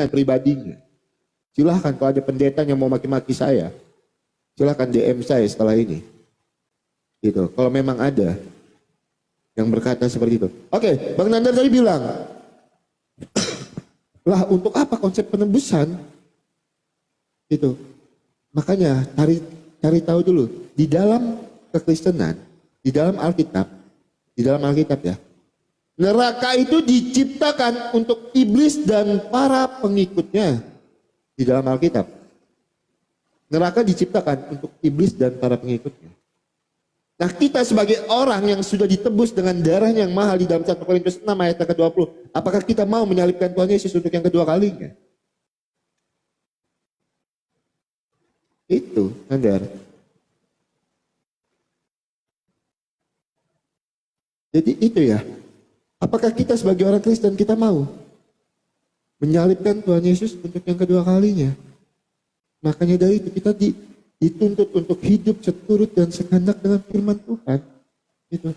pribadinya. Silahkan kalau ada pendeta yang mau maki-maki saya, silahkan DM saya setelah ini. Gitu. Kalau memang ada yang berkata seperti itu. Oke, Bang Nandar tadi bilang, lah untuk apa konsep penebusan? Gitu. Makanya cari tahu dulu di dalam kekristenan, di dalam Alkitab ya. Neraka itu diciptakan untuk iblis dan para pengikutnya di dalam Alkitab. Neraka diciptakan untuk iblis dan para pengikutnya. Nah, kita sebagai orang yang sudah ditebus dengan darah yang mahal di dalam 1 Korintus 6 ayat yang ke-20, apakah kita mau menyalibkan Tuhan Yesus untuk yang kedua kalinya? Itu, Nandar. Jadi itu ya. Apakah kita sebagai orang Kristen kita mau menyalibkan Tuhan Yesus untuk yang kedua kalinya? Makanya dari itu kita dituntut untuk hidup seturut dan sekehendak dengan firman Tuhan. Gitu.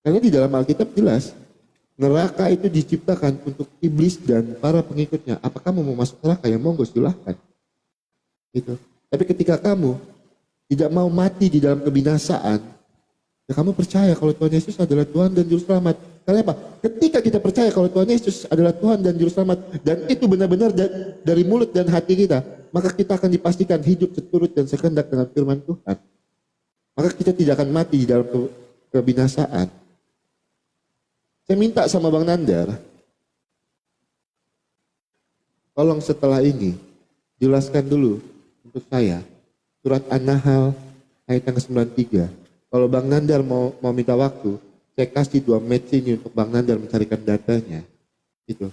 Karena di dalam Alkitab jelas, neraka itu diciptakan untuk iblis dan para pengikutnya. Apakah kamu mau masuk neraka? Ya monggo silahkan. Gitu. Tapi ketika kamu tidak mau mati di dalam kebinasaan, ya kamu percaya kalau Tuhan Yesus adalah Tuhan dan Juru Selamat. Karena apa? Ketika kita percaya kalau Tuhan Yesus adalah Tuhan dan Juru Selamat, dan itu benar-benar dari mulut dan hati kita, maka kita akan dipastikan hidup seturut dan sekehendak dengan firman Tuhan. Maka kita tidak akan mati di dalam kebinasaan. Saya minta sama Bang Nandar, tolong setelah ini jelaskan dulu untuk saya surat An-Nahl ayat yang ke-93. Kalau Bang Nandar mau minta waktu, saya kasih 2 match ini untuk Bang Nandar mencarikan datanya. Itu.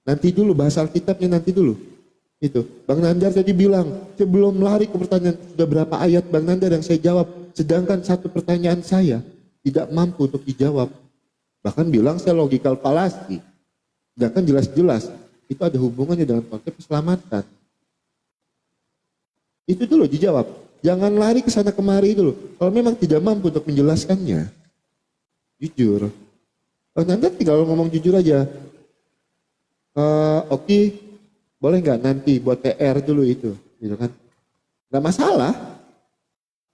Nanti dulu bahasa Alkitabnya nanti dulu. Itu. Bang Nandar tadi bilang, sebelum lari ke pertanyaan sudah berapa ayat Bang Nandar yang saya jawab, sedangkan satu pertanyaan saya tidak mampu untuk dijawab. Bahkan bilang saya logical fallacy. Sedangkan jelas-jelas itu ada hubungannya dengan konsep keselamatan. Itu dulu dijawab. Jangan lari ke sana kemari dulu. Kalau memang tidak mampu untuk menjelaskannya, jujur. Nanti tinggal ngomong jujur aja. Oke, boleh nggak nanti buat PR dulu itu, gitu kan? Nggak masalah.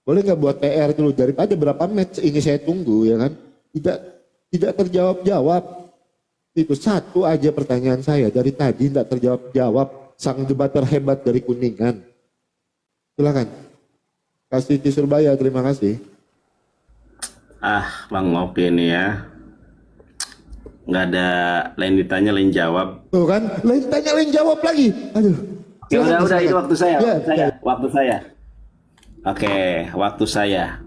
Boleh nggak buat PR dulu daripada berapa match ini saya tunggu, ya kan? Tidak terjawab-jawab. Itu satu aja pertanyaan saya dari tadi tidak terjawab-jawab. Sang debater hebat dari Kuningan. Silakan. Kasih di Surabaya, terima kasih. Bang Opi ini ya. Nggak ada lain ditanya, lain jawab. Tuh kan, lain tanya, lain jawab lagi. Aduh. Ya udah, itu waktu saya. Ya, Waktu saya. Oke, waktu saya.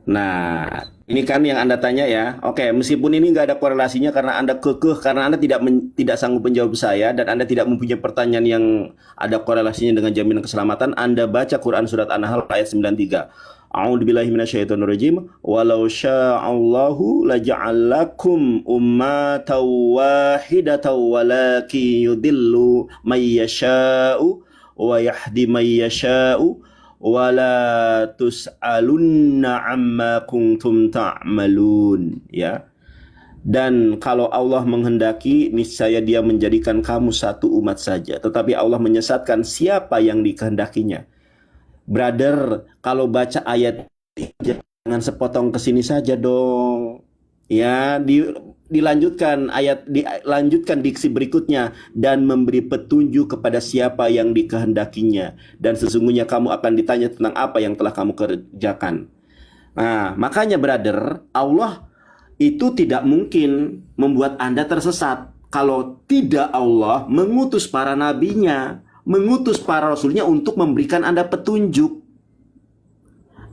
Nah, ini kan yang Anda tanya ya. Oke, meskipun ini nggak ada korelasinya karena Anda kekeh, karena Anda tidak sanggup menjawab saya dan Anda tidak mempunyai pertanyaan yang ada korelasinya dengan jaminan keselamatan, Anda baca Quran surat An-Nahl ayat 93. A'udzubillahi minasyaitonirrajim. Walau sya'allahu laja'alakum ummatan wahidatan walakin yudillu may yasha'u wa yahdi may yasha'u wala tus'alunna amma kuntum ta'malun, ya. Dan kalau Allah menghendaki, niscaya Dia menjadikan kamu satu umat saja, tetapi Allah menyesatkan siapa yang dikehendakinya. Brother, kalau baca ayat jangan sepotong ke sini saja dong. Ya, dilanjutkan diksi berikutnya, dan memberi petunjuk kepada siapa yang dikehendakinya, dan sesungguhnya kamu akan ditanya tentang apa yang telah kamu kerjakan. Nah, makanya brother, Allah itu tidak mungkin membuat Anda tersesat kalau tidak Allah mengutus para nabinya, mengutus para rasulnya untuk memberikan Anda petunjuk.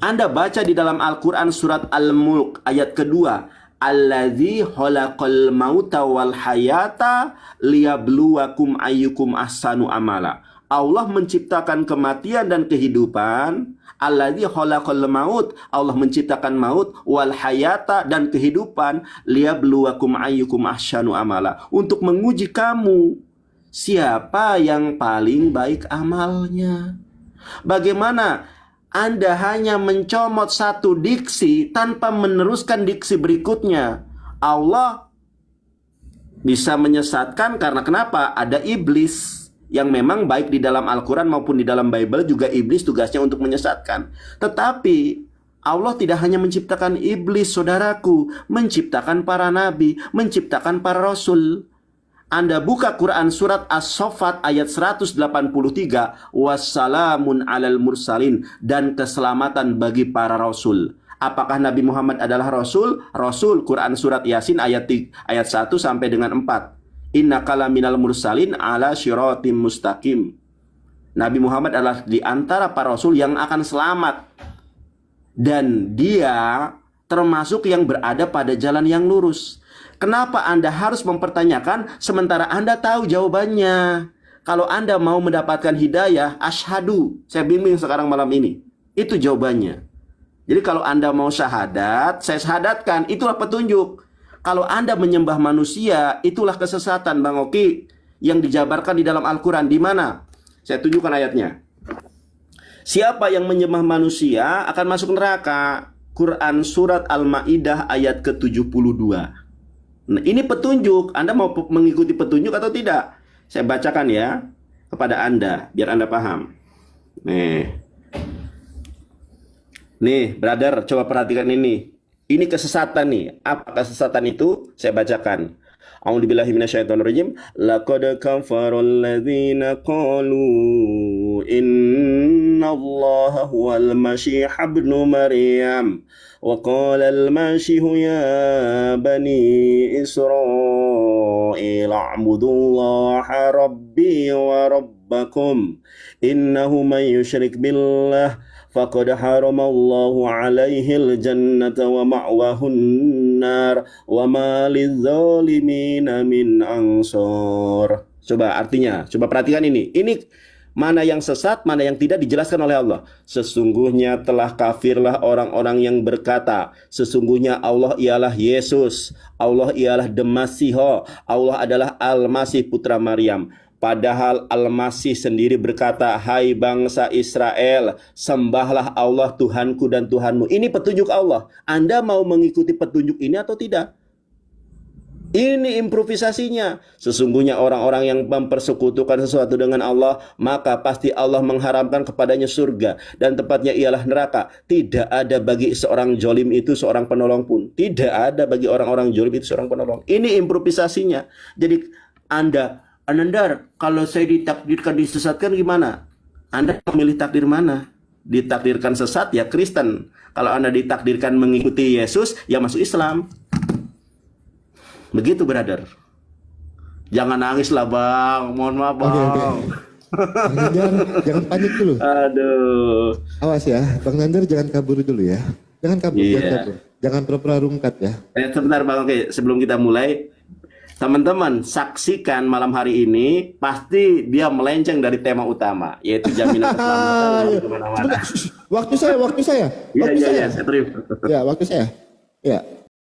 Anda baca di dalam Al-Quran surat Al-Mulk ayat kedua, Alladzi khalaqal mauta wal hayata liyabluwakum ayyukum ahsanu amala. Allah menciptakan kematian dan kehidupan. Alladzi khalaqal maut, Allah menciptakan maut, wal hayata, dan kehidupan, liyabluwakum ayyukum ahsanu amala, untuk menguji kamu siapa yang paling baik amalnya. Bagaimana Anda hanya mencomot satu diksi tanpa meneruskan diksi berikutnya? Allah bisa menyesatkan karena kenapa? Ada iblis yang memang baik di dalam Al-Quran maupun di dalam Bible juga iblis tugasnya untuk menyesatkan. Tetapi Allah tidak hanya menciptakan iblis, saudaraku, menciptakan para nabi, menciptakan para rasul. Anda buka Quran surat As-Saffat ayat 183, wassalamun alal mursalin, dan keselamatan bagi para rasul. Apakah Nabi Muhammad adalah rasul? Rasul. Quran surat Yasin ayat 1 sampai dengan 4. Innaka laminal mursalin ala syiratim mustaqim. Nabi Muhammad adalah di antara para rasul yang akan selamat. Dan dia termasuk yang berada pada jalan yang lurus. Kenapa Anda harus mempertanyakan sementara Anda tahu jawabannya? Kalau Anda mau mendapatkan hidayah, asyhadu. Saya bimbing sekarang malam ini. Itu jawabannya. Jadi kalau Anda mau syahadat, saya syahadatkan. Itulah petunjuk. Kalau Anda menyembah manusia, itulah kesesatan, Bang Oki, yang dijabarkan di dalam Al-Quran. Di mana? Saya tunjukkan ayatnya. Siapa yang menyembah manusia akan masuk neraka. Quran surat Al-Ma'idah ayat ke-72. Nah, ini petunjuk. Anda mau mengikuti petunjuk atau tidak? Saya bacakan ya kepada Anda biar Anda paham. Nih, brother, coba perhatikan ini. Ini kesesatan nih. Apa kesesatan itu? Saya bacakan. A'udzubillahi minasyaitonirrajim. Laqad kafarul ladzina qalu innallaha huwal masih ibnu Maryam. وقال المسيح يا بني إسرائيل اعبدوا الله ربي وربكم إنه من يشرك بالله فقد حرم الله عليه الجنة ومأواه النار وما للظالمين من أنصار. Coba artinya, coba perhatikan ini. Ini mana yang sesat, mana yang tidak dijelaskan oleh Allah. Sesungguhnya telah kafirlah orang-orang yang berkata, sesungguhnya Allah ialah Yesus, Allah ialah Demasiho, Allah adalah Al-Masih putra Maryam. Padahal Al-Masih sendiri berkata, hai bangsa Israel, sembahlah Allah Tuhanku dan Tuhanmu. Ini petunjuk Allah. Anda mau mengikuti petunjuk ini atau tidak? Ini improvisasinya. Sesungguhnya orang-orang yang mempersekutukan sesuatu dengan Allah, maka pasti Allah mengharamkan kepadanya surga, dan tempatnya ialah neraka. Tidak ada bagi seorang jolim itu seorang penolong pun. Tidak ada bagi orang-orang jolim itu seorang penolong. Ini improvisasinya. Jadi Anandar, kalau saya ditakdirkan disesatkan gimana? Anda memilih takdir mana? Ditakdirkan sesat ya Kristen. Kalau Anda ditakdirkan mengikuti Yesus ya masuk Islam. Begitu, brother. Jangan nangis lah, Bang. Mohon maaf, Bang. Okay. Bang Nandar, jangan panik dulu. Aduh. Awas ya, Bang Nandar jangan kabur dulu ya. Jangan kabur, jangan kabur. Jangan pura-pura rungkat ya. Sebentar, Bang. Oke, sebelum kita mulai, teman-teman saksikan malam hari ini pasti dia melenceng dari tema utama, yaitu jaminan keselamatan kemana-mana. Waktu saya. Iya, saya terima. Ya, waktu saya. Ya.